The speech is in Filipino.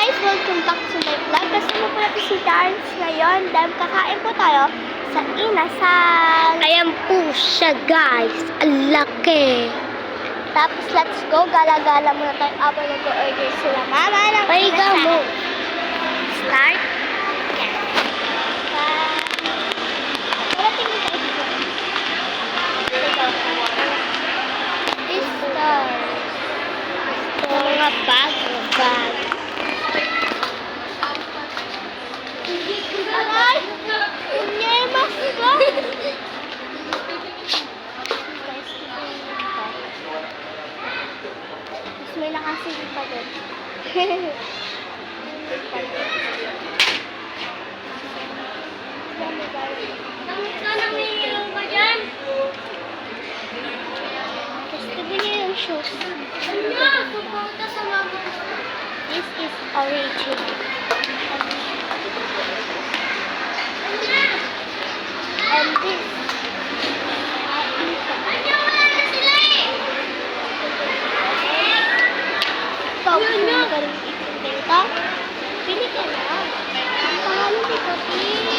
guys! Welcome back to my vlog. Kasama po natin si Darns ngayon. Dahil kakain po tayo sa inasal. Ayan po siya, guys. Ang laki. Tapos let's go. Gala-gala muna tayo habang nag-order sila mama ng Paiga inasal. mo. Start? Yes. Wala tingin tayo dito. Mga bag. Aray! Unyemas ko! Mas may nakasigil pa doon. Gusto niya yung shoes. This is original. And this. Ikaw, kung galing ito. Pili ka na. Ang pangalan ni Papi.